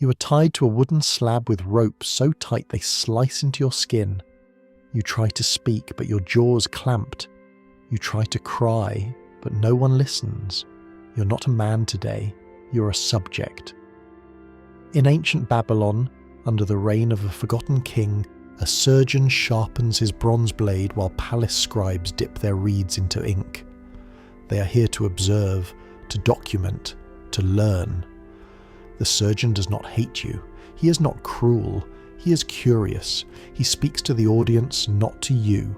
You are tied to a wooden slab with ropes so tight they slice into your skin. You try to speak, but your jaw's clamped. You try to cry, but no one listens. You're not a man today, you're a subject. In ancient Babylon, under the reign of a forgotten king, a surgeon sharpens his bronze blade while palace scribes dip their reeds into ink. They are here to observe, to document, to learn. The surgeon does not hate you. He is not cruel. He is curious. He speaks to the audience, not to you.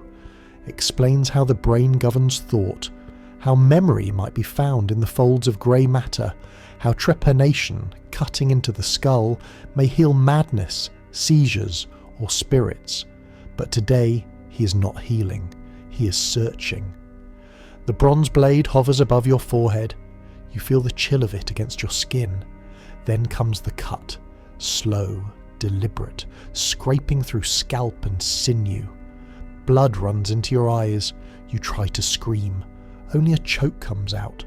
Explains how the brain governs thought, how memory might be found in the folds of grey matter, how trepanation, cutting into the skull, may heal madness, seizures, or spirits. But today, he is not healing. He is searching. The bronze blade hovers above your forehead. You feel the chill of it against your skin. Then comes the cut, slow, deliberate, scraping through scalp and sinew. Blood runs into your eyes. You try to scream. Only a choke comes out.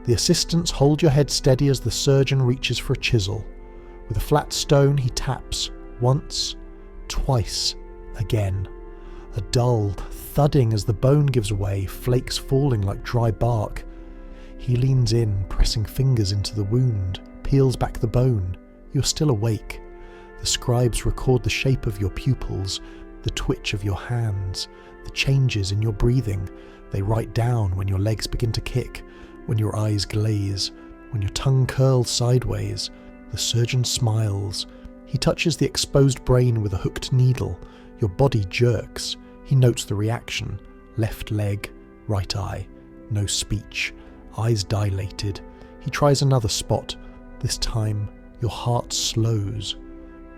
The assistants hold your head steady as the surgeon reaches for a chisel. With a flat stone he taps, once, twice, again. A dull thudding as the bone gives way, flakes falling like dry bark. He leans in, pressing fingers into the wound, peels back the bone. You're still awake. The scribes record the shape of your pupils, the twitch of your hands, the changes in your breathing. They write down when your legs begin to kick, when your eyes glaze, when your tongue curls sideways. The surgeon smiles. He touches the exposed brain with a hooked needle. Your body jerks. He notes the reaction. Left leg, right eye. No speech. Eyes dilated. He tries another spot. This time, your heart slows.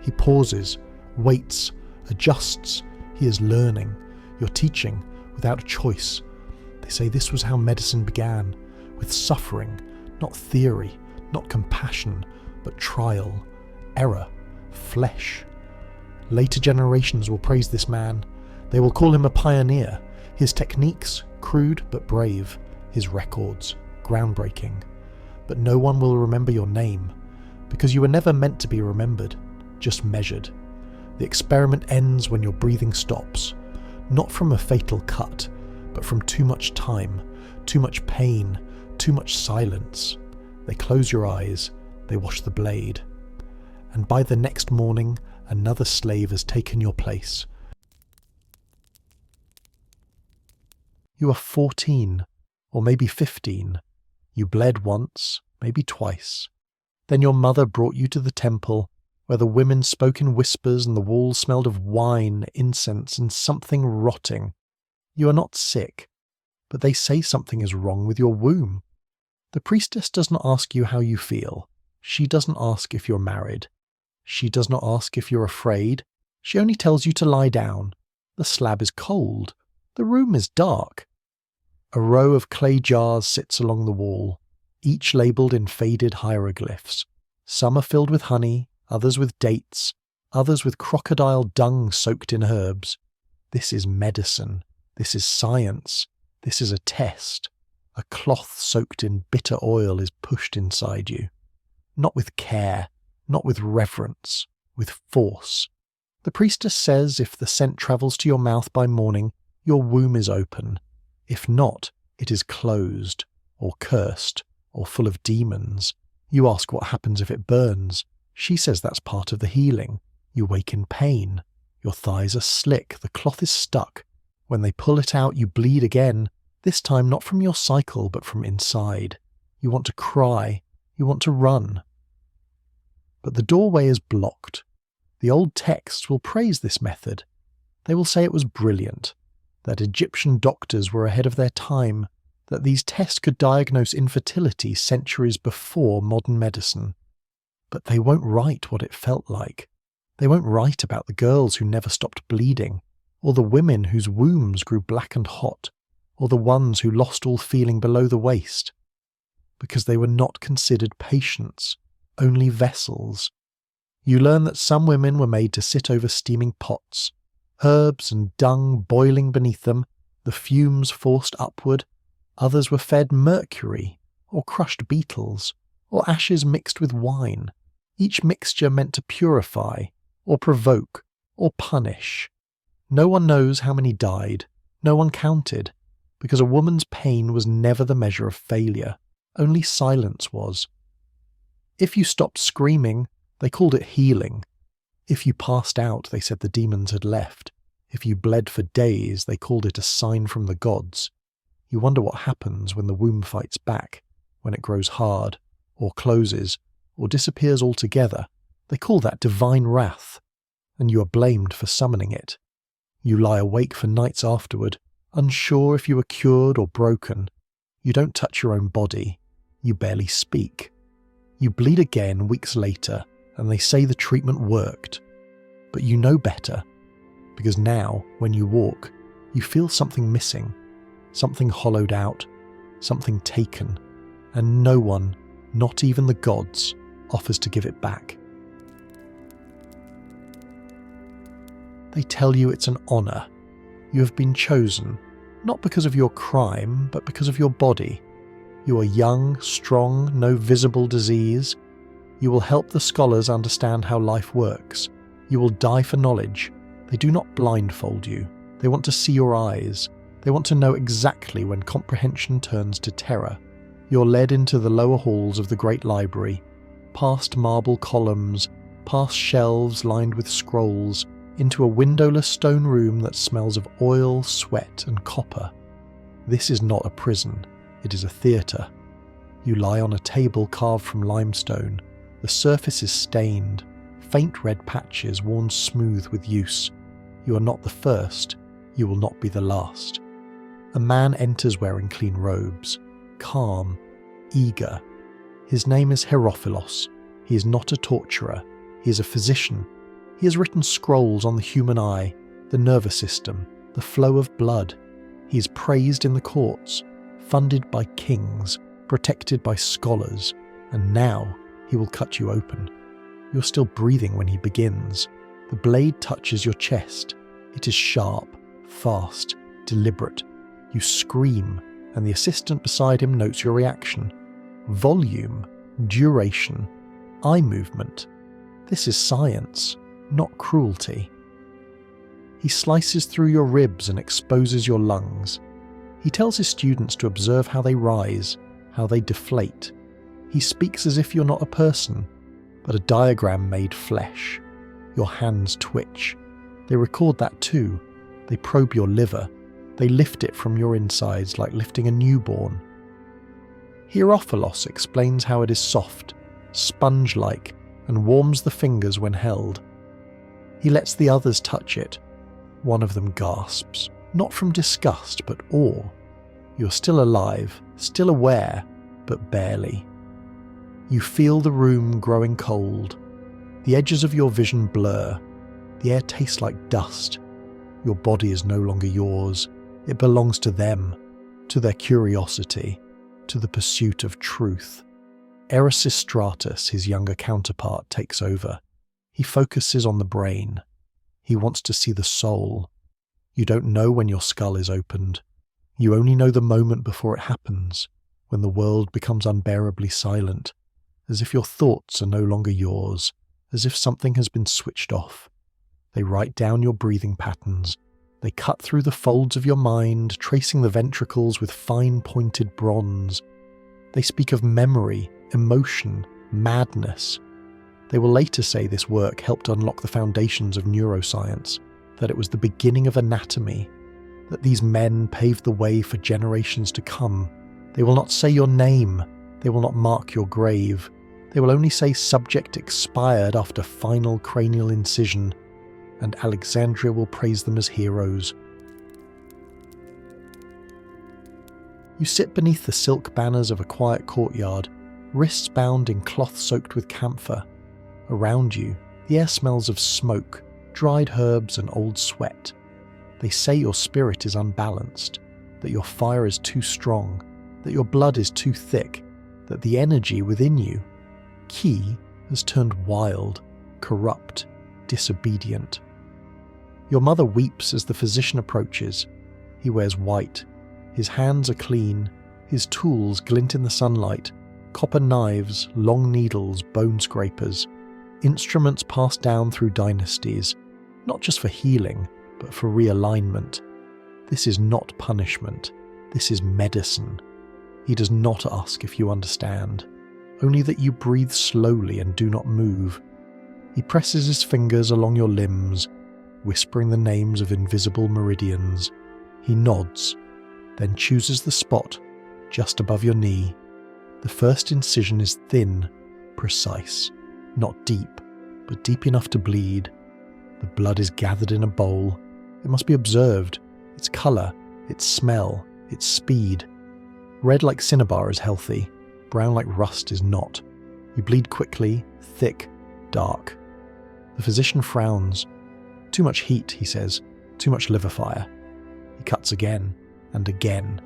He pauses, waits, adjusts. He is learning. You're teaching, without a choice. They say this was how medicine began, with suffering, not theory, not compassion, but trial, error, flesh. Later generations will praise this man. They will call him a pioneer. His techniques, crude but brave. His records, groundbreaking. But no one will remember your name, because you were never meant to be remembered, just measured. The experiment ends when your breathing stops, not from a fatal cut, but from too much time, too much pain, too much silence. They close your eyes, they wash the blade. And by the next morning, another slave has taken your place. You are 14, or maybe 15. You bled once, maybe twice. Then your mother brought you to the temple, where the women spoke in whispers and the walls smelled of wine, incense, and something rotting. You are not sick, but they say something is wrong with your womb. The priestess does not ask you how you feel. She doesn't ask if you're married. She does not ask if you're afraid. She only tells you to lie down. The slab is cold. The room is dark. A row of clay jars sits along the wall, each labelled in faded hieroglyphs. Some are filled with honey, others with dates, others with crocodile dung soaked in herbs. This is medicine. This is science. This is a test. A cloth soaked in bitter oil is pushed inside you. Not with care, not with reverence, with force. The priestess says if the scent travels to your mouth by morning, your womb is open. If not, it is closed, or cursed, or full of demons. You ask what happens if it burns. She says that's part of the healing. You wake in pain. Your thighs are slick, the cloth is stuck. When they pull it out, you bleed again, this time not from your cycle, but from inside. You want to cry. You want to run. But the doorway is blocked. The old texts will praise this method. They will say it was brilliant, that Egyptian doctors were ahead of their time, that these tests could diagnose infertility centuries before modern medicine. But they won't write what it felt like. They won't write about the girls who never stopped bleeding, or the women whose wombs grew black and hot, or the ones who lost all feeling below the waist, because they were not considered patients, only vessels. You learn that some women were made to sit over steaming pots, herbs and dung boiling beneath them, the fumes forced upward. Others were fed mercury, or crushed beetles, or ashes mixed with wine. each mixture meant to purify, or provoke, or punish. No one knows how many died, no one counted, because a woman's pain was never the measure of failure, only silence was. If you stopped screaming, they called it healing. If you passed out, they said the demons had left. If you bled for days, they called it a sign from the gods. You wonder what happens when the womb fights back, when it grows hard, or closes, or disappears altogether. They call that divine wrath, and you are blamed for summoning it. You lie awake for nights afterward, unsure if you were cured or broken. You don't touch your own body. You barely speak. You bleed again weeks later, and they say the treatment worked. But you know better, because now, when you walk, you feel something missing, something hollowed out, something taken, and no one, not even the gods, offers to give it back. They tell you it's an honour. You have been chosen, not because of your crime, but because of your body. You are young, strong, no visible disease. You will help the scholars understand how life works. You will die for knowledge. They do not blindfold you. They want to see your eyes. They want to know exactly when comprehension turns to terror. You're led into the lower halls of the great library, past marble columns, past shelves lined with scrolls, into a windowless stone room that smells of oil, sweat, and copper. This is not a prison. It is a theatre. You lie on a table carved from limestone. The surface is stained, faint red patches worn smooth with use. You are not the first. You will not be the last. A man enters wearing clean robes, calm, eager. His name is Herophilos. He is not a torturer. He is a physician. He has written scrolls on the human eye, the nervous system, the flow of blood. He is praised in the courts, funded by kings, protected by scholars, and now he will cut you open. You're still breathing when he begins. The blade touches your chest. It is sharp, fast, deliberate. You scream, and the assistant beside him notes your reaction. Volume, duration, eye movement. This is science, not cruelty. He slices through your ribs and exposes your lungs. He tells his students to observe how they rise, how they deflate. He speaks as if you're not a person, but a diagram made flesh. Your hands twitch. They record that too. They probe your liver. They lift it from your insides like lifting a newborn. Herophilos explains how it is soft, sponge-like, and warms the fingers when held. He lets the others touch it. One of them gasps, not from disgust but awe. You're still alive, still aware, but barely. You feel the room growing cold. The edges of your vision blur. The air tastes like dust. Your body is no longer yours. It belongs to them, to their curiosity, to the pursuit of truth. Erasistratus, his younger counterpart, takes over. He focuses on the brain. He wants to see the soul. You don't know when your skull is opened. You only know the moment before it happens, when the world becomes unbearably silent, as if your thoughts are no longer yours, as if something has been switched off. They write down your breathing patterns. They cut through the folds of your mind, tracing the ventricles with fine-pointed bronze. They speak of memory, emotion, madness. They will later say this work helped unlock the foundations of neuroscience, that it was the beginning of anatomy, that these men paved the way for generations to come. They will not say your name. They will not mark your grave. They will only say subject expired after final cranial incision, and Alexandria will praise them as heroes. You sit beneath the silk banners of a quiet courtyard, wrists bound in cloth soaked with camphor. Around you, the air smells of smoke, dried herbs and old sweat. They say your spirit is unbalanced, that your fire is too strong, that your blood is too thick, that the energy within you, ki, has turned wild, corrupt, disobedient. Your mother weeps as the physician approaches. He wears white. His hands are clean. His tools glint in the sunlight. Copper knives, long needles, bone scrapers. Instruments passed down through dynasties, not just for healing, but for realignment. This is not punishment. This is medicine. He does not ask if you understand, only that you breathe slowly and do not move. He presses his fingers along your limbs, whispering the names of invisible meridians. He nods, then chooses the spot just above your knee. The first incision is thin, precise, not deep, but deep enough to bleed. The blood is gathered in a bowl. It must be observed, its colour, its smell, its speed. Red like cinnabar is healthy, brown like rust is not. You bleed quickly, thick, dark. The physician frowns. Too much heat, he says, too much liver fire. He cuts again and again.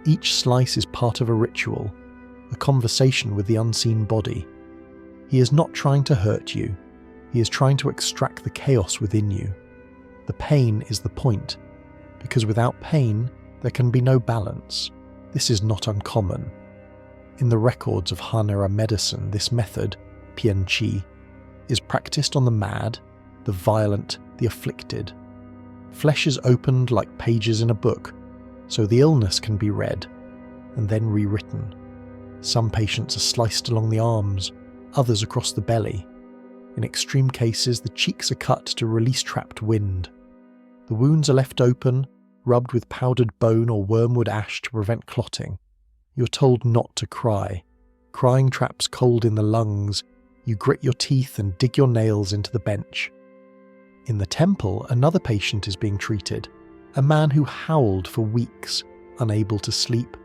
Each slice is part of a ritual, a conversation with the unseen body. He is not trying to hurt you. He is trying to extract the chaos within you. The pain is the point, because without pain, there can be no balance. This is not uncommon. In the records of Hanera medicine, this method, Pian Qi, is practiced on the mad, the violent, the afflicted. Flesh is opened like pages in a book, so the illness can be read, and then rewritten. Some patients are sliced along the arms, others across the belly. In extreme cases, the cheeks are cut to release trapped wind. The wounds are left open, rubbed with powdered bone or wormwood ash to prevent clotting. You're told not to cry. Crying traps cold in the lungs. You grit your teeth and dig your nails into the bench. In the temple, another patient is being treated, a man who howled for weeks, unable to sleep.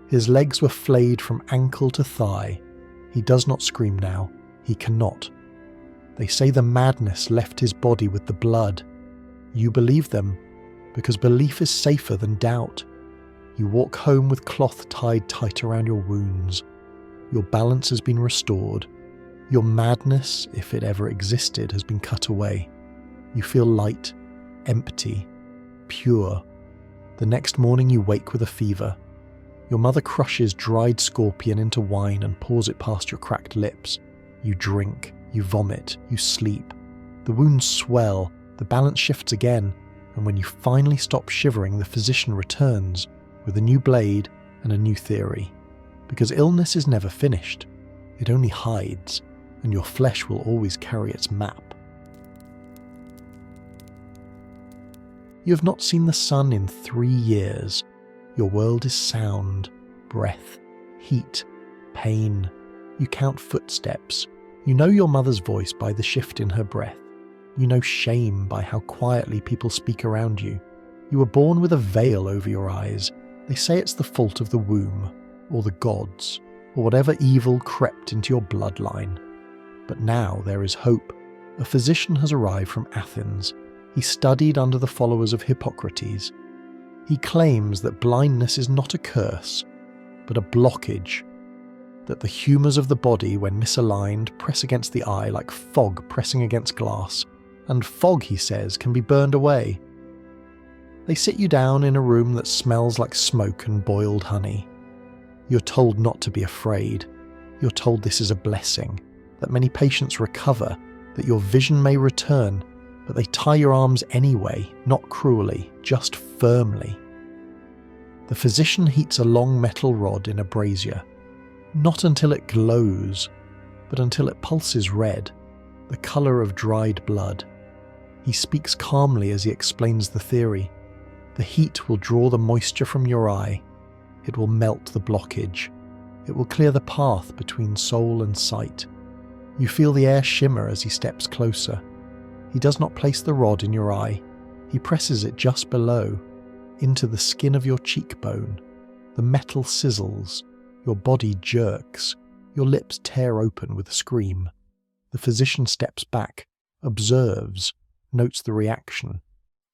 His legs were flayed from ankle to thigh. He does not scream now. He cannot. They say the madness left his body with the blood. You believe them, because belief is safer than doubt. You walk home with cloth tied tight around your wounds. Your balance has been restored. Your madness, if it ever existed, has been cut away. You feel light, empty, pure. The next morning you wake with a fever. Your mother crushes dried scorpion into wine and pours it past your cracked lips. You drink, you vomit, you sleep. The wounds swell, the balance shifts again, and when you finally stop shivering, the physician returns with a new blade and a new theory. Because illness is never finished. It only hides, and your flesh will always carry its map. You have not seen the sun in 3 years. Your world is sound, breath, heat, pain. You count footsteps. You know your mother's voice by the shift in her breath. You know shame by how quietly people speak around you. You were born with a veil over your eyes. They say it's the fault of the womb, or the gods, or whatever evil crept into your bloodline. But now there is hope. A physician has arrived from Athens. He studied under the followers of Hippocrates. He claims that blindness is not a curse, but a blockage, that the humours of the body, when misaligned, press against the eye like fog pressing against glass, and fog, he says, can be burned away. They sit you down in a room that smells like smoke and boiled honey. You're told not to be afraid. You're told this is a blessing, that many patients recover, that your vision may return, but they tie your arms anyway, not cruelly, just firmly. The physician heats a long metal rod in a brazier, not until it glows, but until it pulses red, the colour of dried blood. He speaks calmly as he explains the theory. The heat will draw the moisture from your eye. It will melt the blockage. It will clear the path between soul and sight. You feel the air shimmer as he steps closer. He does not place the rod in your eye. He presses it just below, into the skin of your cheekbone. The metal sizzles. Your body jerks. Your lips tear open with a scream. The physician steps back, observes, notes the reaction.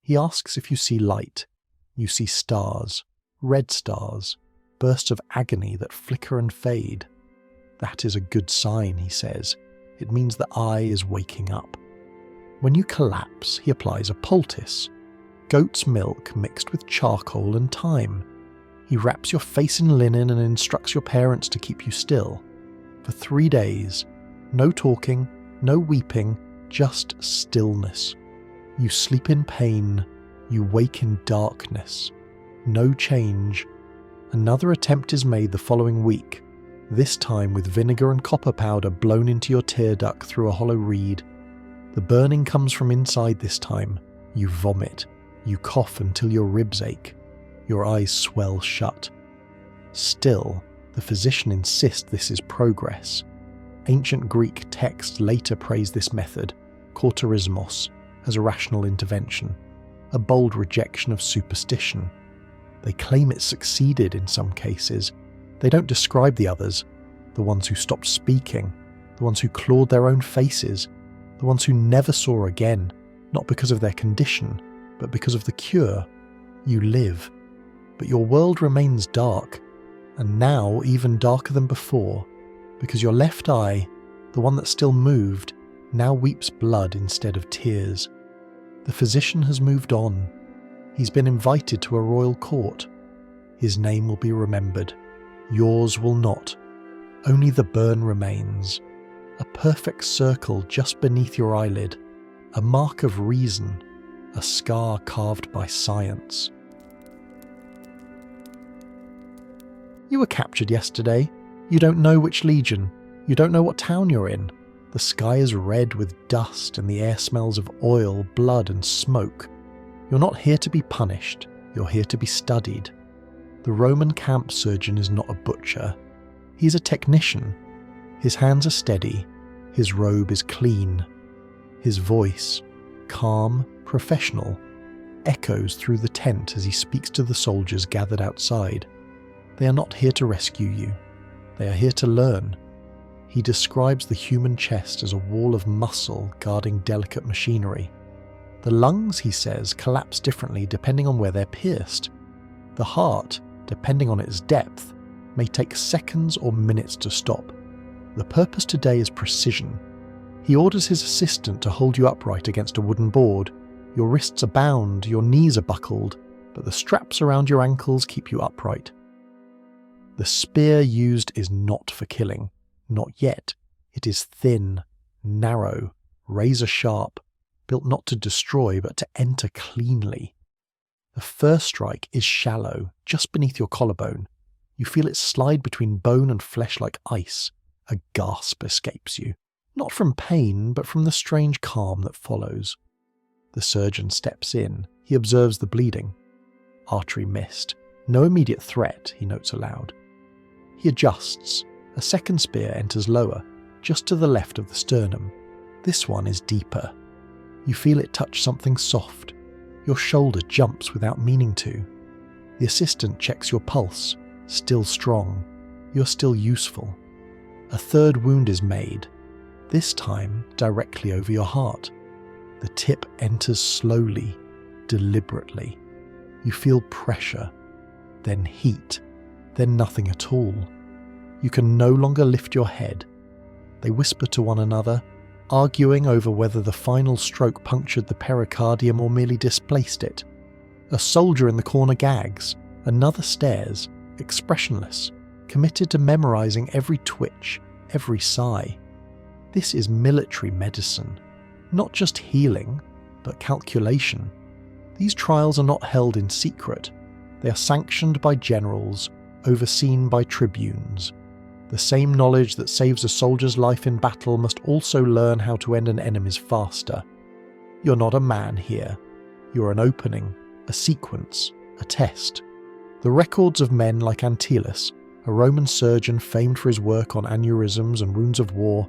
He asks if you see light. You see stars, red stars, bursts of agony that flicker and fade. That is a good sign, he says. It means the eye is waking up. When you collapse, he applies a poultice, goat's milk mixed with charcoal and thyme. He wraps your face in linen and instructs your parents to keep you still. For 3 days, no talking, No weeping, just stillness. You sleep in pain, you wake in darkness. No change. Another attempt is made the following week, this time with vinegar and copper powder blown into your tear duct through a hollow reed. The burning comes from inside this time. You vomit. You cough until your ribs ache. Your eyes swell shut. Still, the physician insists this is progress. Ancient Greek texts later praise this method, Cauterization, as a rational intervention, a bold rejection of superstition. They claim it succeeded in some cases. They don't describe the others, the ones who stopped speaking, the ones who clawed their own faces, the ones who never saw again, not because of their condition, but because of the cure. You live, but your world remains dark, and now even darker than before, because your left eye, the one that still moved, now weeps blood instead of tears. The physician has moved on. He's been invited to a royal court. His name will be remembered. Yours will not. Only the burn remains. A perfect circle just beneath your eyelid. A mark of reason. A scar carved by science. You were captured yesterday. You don't know which legion. You don't know what town you're in. The sky is red with dust and the air smells of oil, blood and smoke. You're not here to be punished. You're here to be studied. The Roman camp surgeon is not a butcher. He's a technician. His hands are steady. His robe is clean. His voice, calm, professional, echoes through the tent as he speaks to the soldiers gathered outside. They are not here to rescue you. They are here to learn. He describes the human chest as a wall of muscle guarding delicate machinery. The lungs, he says, collapse differently depending on where they're pierced. The heart, depending on its depth, may take seconds or minutes to stop. The purpose today is precision. He orders his assistant to hold you upright against a wooden board. Your wrists are bound, your knees are buckled, but the straps around your ankles keep you upright. The spear used is not for killing. Not yet. It is thin, narrow, razor sharp, built not to destroy but to enter cleanly. The first strike is shallow, just beneath your collarbone. You feel it slide between bone and flesh like ice. A gasp escapes you, not from pain but from the strange calm that follows. The surgeon steps in. He observes the bleeding. Artery missed. No immediate threat, he notes aloud. He adjusts. A second spear enters lower, just to the left of the sternum. This one is deeper. You feel it touch something soft. Your shoulder jumps without meaning to. The assistant checks your pulse. Still strong. You're still useful. A third wound is made, this time directly over your heart. The tip enters slowly, deliberately. You feel pressure, then heat, then nothing at all. You can no longer lift your head. They whisper to one another, arguing over whether the final stroke punctured the pericardium or merely displaced it. A soldier in the corner gags, another stares, expressionless, committed to memorizing every twitch, every sigh. This is military medicine, not just healing, but calculation. These trials are not held in secret. They are sanctioned by generals, overseen by tribunes. The same knowledge that saves a soldier's life in battle must also learn how to end an enemy's faster. You're not a man here. You're an opening, a sequence, a test. The records of men like Antyllus, a Roman surgeon famed for his work on aneurysms and wounds of war,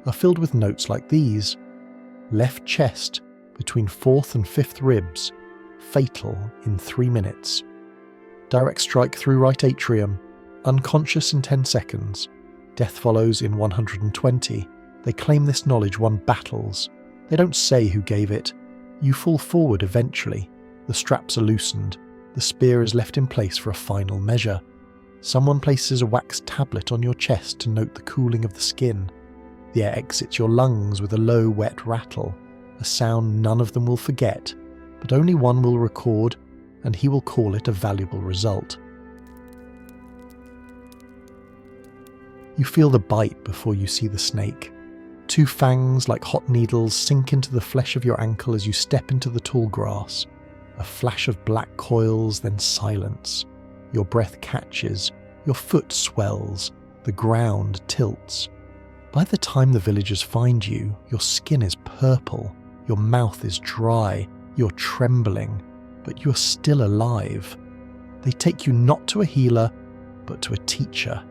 are filled with notes like these. Left chest, between 4th and 5th ribs, fatal in 3 minutes. Direct strike through right atrium, unconscious in 10 seconds. Death follows in 120. They claim this knowledge won battles. They don't say who gave it. You fall forward eventually. The straps are loosened. The spear is left in place for a final measure. Someone places a wax tablet on your chest to note the cooling of the skin. The air exits your lungs with a low, wet rattle, a sound none of them will forget, but only one will record, and he will call it a valuable result. You feel the bite before you see the snake. Two fangs like hot needles sink into the flesh of your ankle as you step into the tall grass. A flash of black coils, then silence. Your breath catches, your foot swells, the ground tilts. By the time the villagers find you, your skin is purple, your mouth is dry, you're trembling, but you're still alive. They take you not to a healer, but to a teacher.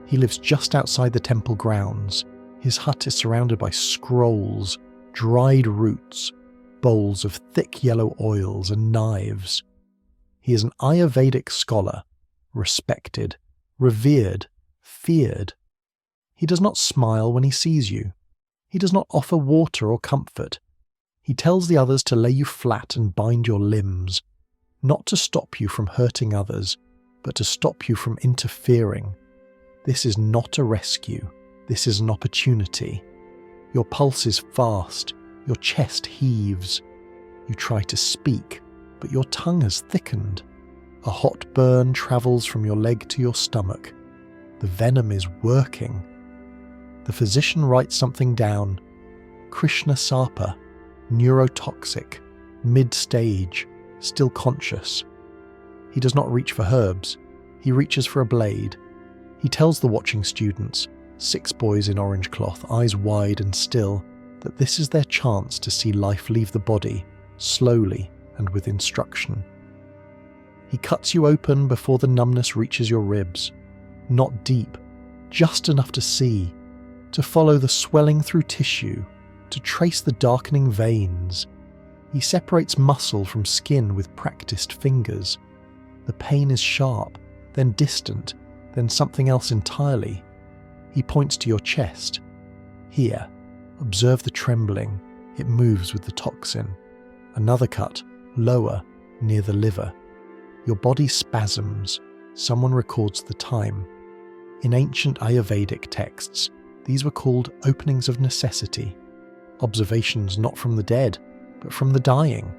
He lives just outside the temple grounds. His hut is surrounded by scrolls, dried roots, bowls of thick yellow oils and knives. He is an Ayurvedic scholar, respected, revered, feared. He does not smile when he sees you. He does not offer water or comfort. He tells the others to lay you flat and bind your limbs, not to stop you from hurting others, but to stop you from interfering. This is not a rescue. This is an opportunity. Your pulse is fast. Your chest heaves. You try to speak, but your tongue has thickened. A hot burn travels from your leg to your stomach. The venom is working. The physician writes something down. Krishna Sarpa, neurotoxic, mid-stage, still conscious. He does not reach for herbs. He reaches for a blade. He tells the watching students, 6 boys in orange cloth, eyes wide and still, that this is their chance to see life leave the body, slowly and with instruction. He cuts you open before the numbness reaches your ribs. Not deep, just enough to see, to follow the swelling through tissue, to trace the darkening veins. He separates muscle from skin with practiced fingers. The pain is sharp, then distant, then something else entirely. He points to your chest. Here, observe the trembling. It moves with the toxin. Another cut, lower, near the liver. Your body spasms. Someone records the time. In ancient Ayurvedic texts, these were called openings of necessity, observations not from the dead, but from the dying.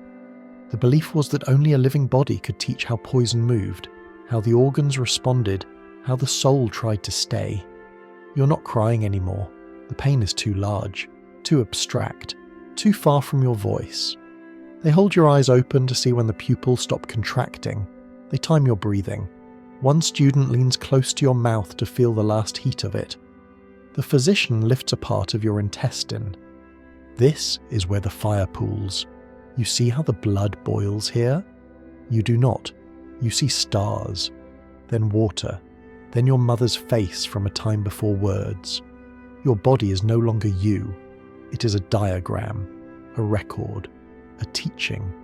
The belief was that only a living body could teach how poison moved, how the organs responded, how the soul tried to stay. You're not crying anymore. The pain is too large, too abstract, too far from your voice. They hold your eyes open to see when the pupils stop contracting. They time your breathing. One student leans close to your mouth to feel the last heat of it. The physician lifts a part of your intestine. This is where the fire pools. You see how the blood boils here? You do not. You see stars, then water, then your mother's face from a time before words. Your body is no longer you. It is a diagram, a record, a teaching.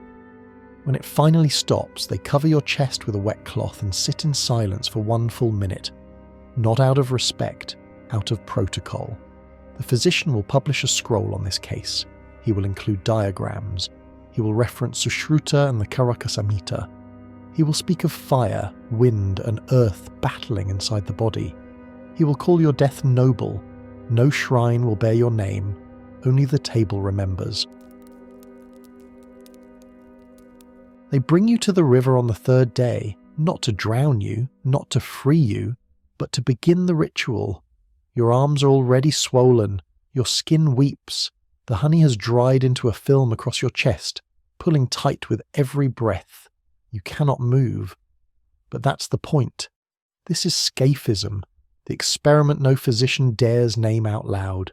When it finally stops, they cover your chest with a wet cloth and sit in silence for 1 full minute. Not out of respect, out of protocol. The physician will publish a scroll on this case. He will include diagrams. He will reference Sushruta and the Karaka Samhita. He will speak of fire, wind, and earth battling inside the body. He will call your death noble. No shrine will bear your name. Only the table remembers. They bring you to the river on the 3rd day, not to drown you, not to free you, but to begin the ritual. Your arms are already swollen. Your skin weeps. The honey has dried into a film across your chest, pulling tight with every breath. You cannot move. But that's the point. This is scaphism, the experiment no physician dares name out loud.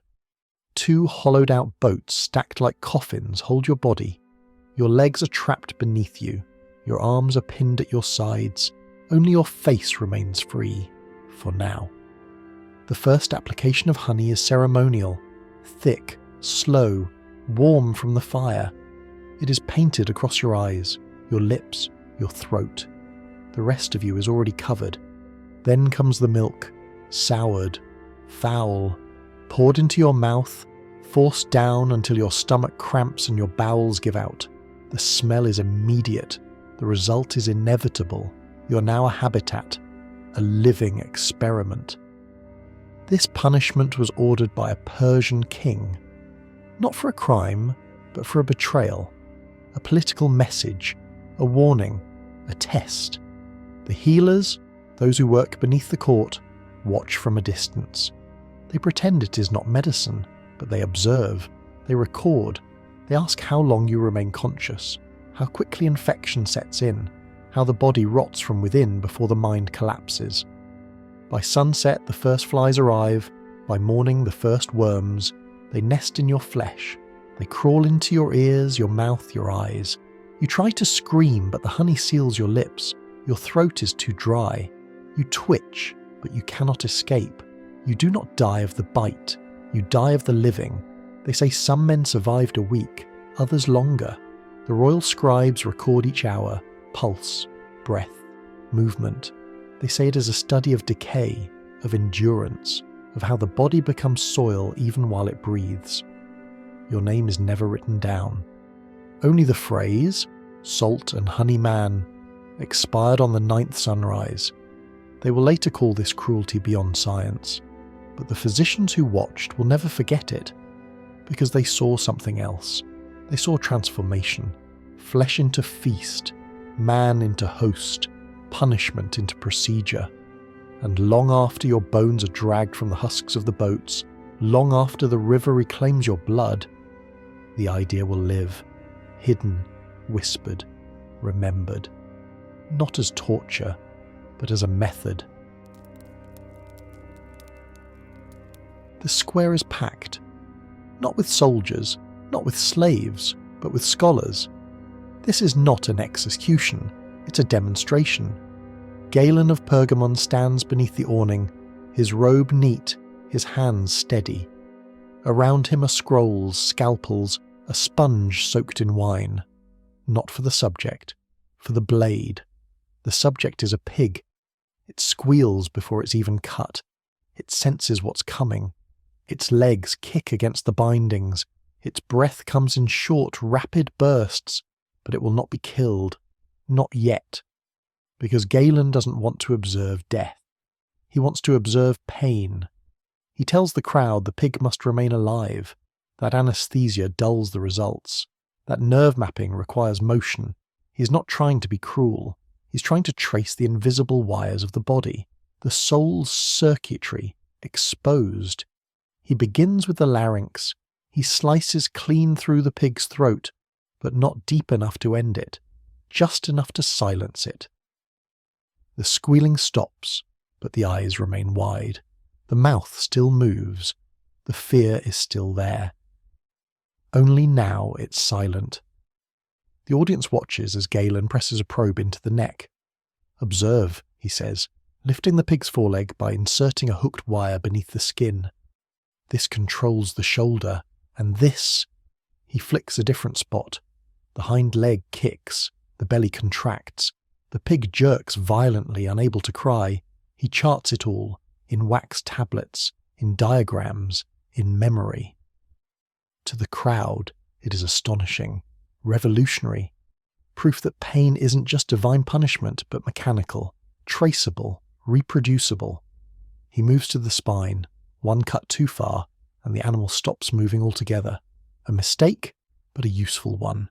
2 hollowed-out boats stacked like coffins hold your body. Your legs are trapped beneath you. Your arms are pinned at your sides. Only your face remains free, for now. The first application of honey is ceremonial, thick, slow, warm from the fire. It is painted across your eyes, your lips, your throat. The rest of you is already covered. Then comes the milk, soured, foul, poured into your mouth, forced down until your stomach cramps and your bowels give out. The smell is immediate. The result is inevitable. You're now a habitat, a living experiment. This punishment was ordered by a Persian king, not for a crime, but for a betrayal, a political message, a warning, a test. The healers, those who work beneath the court, watch from a distance. They pretend it is not medicine, but they observe, they record, they ask how long you remain conscious, how quickly infection sets in, how the body rots from within before the mind collapses. By sunset, the first flies arrive, by morning, the first worms. They nest in your flesh. They crawl into your ears, your mouth, your eyes. You try to scream, but the honey seals your lips. Your throat is too dry. You twitch, but you cannot escape. You do not die of the bite. You die of the living. They say some men survived a week, others longer. The royal scribes record each hour, pulse, breath, movement. They say it is a study of decay, of endurance, of how the body becomes soil even while it breathes. Your name is never written down. Only the phrase, salt and honey man, expired on the 9th sunrise. They will later call this cruelty beyond science, but the physicians who watched will never forget it, because they saw something else. They saw transformation, flesh into feast, man into host, punishment into procedure. And long after your bones are dragged from the husks of the boats, long after the river reclaims your blood, the idea will live, hidden, whispered, remembered, not as torture, but as a method. The square is packed, not with soldiers, not with slaves, but with scholars. This is not an execution, it's a demonstration. Galen of Pergamon stands beneath the awning, his robe neat, his hands steady. Around him are scrolls, scalpels, a sponge soaked in wine. Not for the subject, for the blade. The subject is a pig. It squeals before it's even cut. It senses what's coming. Its legs kick against the bindings. Its breath comes in short, rapid bursts, but it will not be killed. Not yet. Because Galen doesn't want to observe death. He wants to observe pain. He tells the crowd the pig must remain alive. That anesthesia dulls the results. That nerve mapping requires motion. He is not trying to be cruel. He's trying to trace the invisible wires of the body, the soul's circuitry, exposed. He begins with the larynx. He slices clean through the pig's throat, but not deep enough to end it, just enough to silence it. The squealing stops, but the eyes remain wide. The mouth still moves. The fear is still there. Only now it's silent. The audience watches as Galen presses a probe into the neck. Observe, he says, lifting the pig's foreleg by inserting a hooked wire beneath the skin. This controls the shoulder, and this... He flicks a different spot. The hind leg kicks, the belly contracts. The pig jerks violently, unable to cry. He charts it all, in wax tablets, in diagrams, in memory. To the crowd, it is astonishing, revolutionary. Proof that pain isn't just divine punishment, but mechanical, traceable, reproducible. He moves to the spine, one cut too far, and the animal stops moving altogether. A mistake, but a useful one.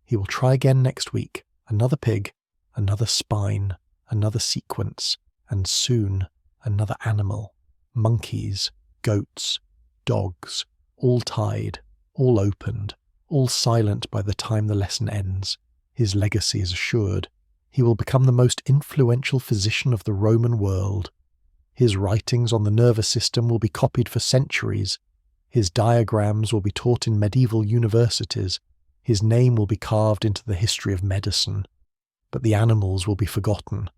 He will try again next week. Another pig, another spine, another sequence, and soon another animal. Monkeys, goats, dogs, all tied, all opened, all silent by the time the lesson ends. His legacy is assured. He will become the most influential physician of the Roman world. His writings on the nervous system will be copied for centuries. His diagrams will be taught in medieval universities. His name will be carved into the history of medicine. But the animals will be forgotten.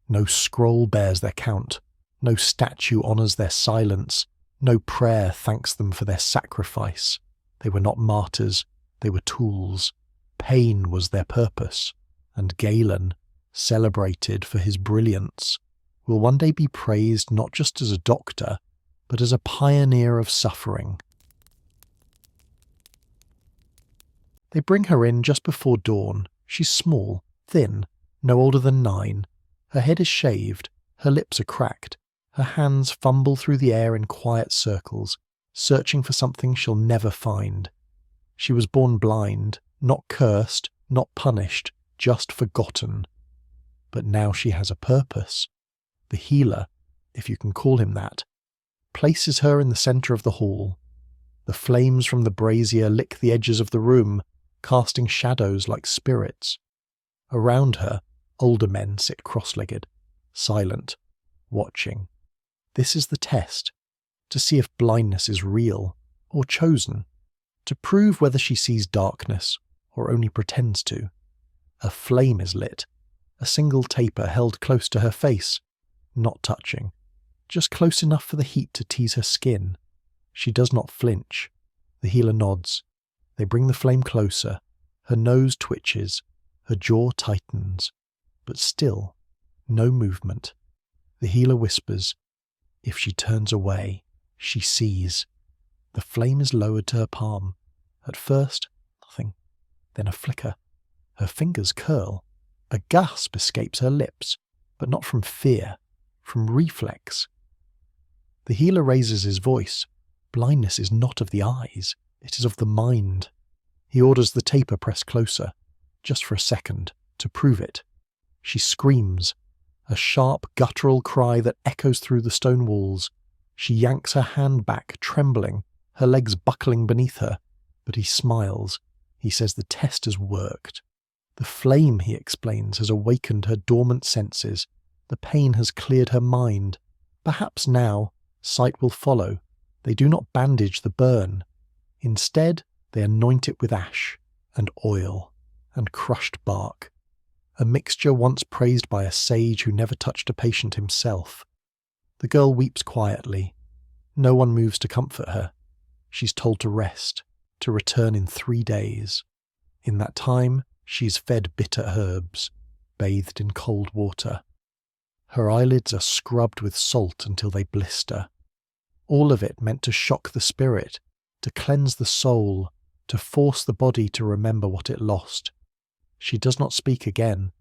No scroll bears their count. No statue honours their silence. No prayer thanks them for their sacrifice. They were not martyrs. They were tools. Pain was their purpose. And Galen, celebrated for his brilliance, will one day be praised not just as a doctor, but as a pioneer of suffering. They bring her in just before dawn. She's small, thin, no older than 9. Her head is shaved, her lips are cracked, her hands fumble through the air in quiet circles, searching for something she'll never find. She was born blind, not cursed, not punished, just forgotten. But now she has a purpose. The healer, if you can call him that, places her in the centre of the hall. The flames from the brazier lick the edges of the room, casting shadows like spirits. Around her, older men sit cross-legged, silent, watching. This is the test, to see if blindness is real or chosen, to prove whether she sees darkness or only pretends to. A flame is lit, a single taper held close to her face, not touching, just close enough for the heat to tease her skin. She does not flinch. The healer nods. They bring the flame closer. Her nose twitches, her jaw tightens, but still, no movement. The healer whispers, if she turns away, she sees. The flame is lowered to her palm. At first, nothing. Then a flicker. Her fingers curl. A gasp escapes her lips, but not from fear, from reflex. The healer raises his voice. Blindness is not of the eyes, it is of the mind. He orders the taper pressed closer, just for a second, to prove it. She screams, a sharp guttural cry that echoes through the stone walls. She yanks her hand back, trembling, her legs buckling beneath her. But he smiles. He says the test has worked. The flame, he explains, has awakened her dormant senses. The pain has cleared her mind. Perhaps now, sight will follow. They do not bandage the burn. Instead, they anoint it with ash and oil and crushed bark, a mixture once praised by a sage who never touched a patient himself. The girl weeps quietly. No one moves to comfort her. She's told to rest, to return in 3 days. In that time, she's fed bitter herbs, bathed in cold water. Her eyelids are scrubbed with salt until they blister. All of it meant to shock the spirit, to cleanse the soul, to force the body to remember what it lost. She does not speak again.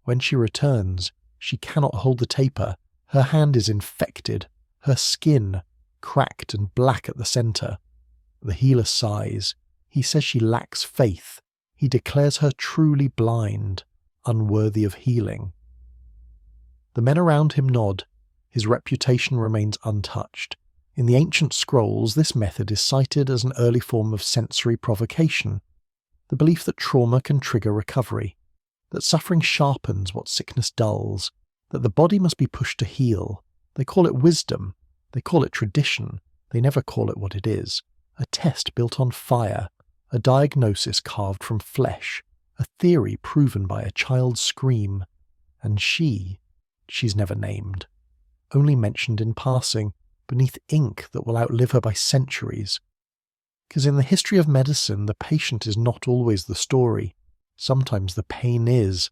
When she returns, she cannot hold the taper. Her hand is infected, her skin cracked and black at the centre. The healer sighs. He says she lacks faith. He declares her truly blind, unworthy of healing. The men around him nod. His reputation remains untouched. In the ancient scrolls, this method is cited as an early form of sensory provocation, the belief that trauma can trigger recovery, that suffering sharpens what sickness dulls, that the body must be pushed to heal. They call it wisdom. They call it tradition. They never call it what it is. A test built on fire, a diagnosis carved from flesh, a theory proven by a child's scream. And she's never named, only mentioned in passing, beneath ink that will outlive her by centuries. Because in the history of medicine, the patient is not always the story. Sometimes the pain is,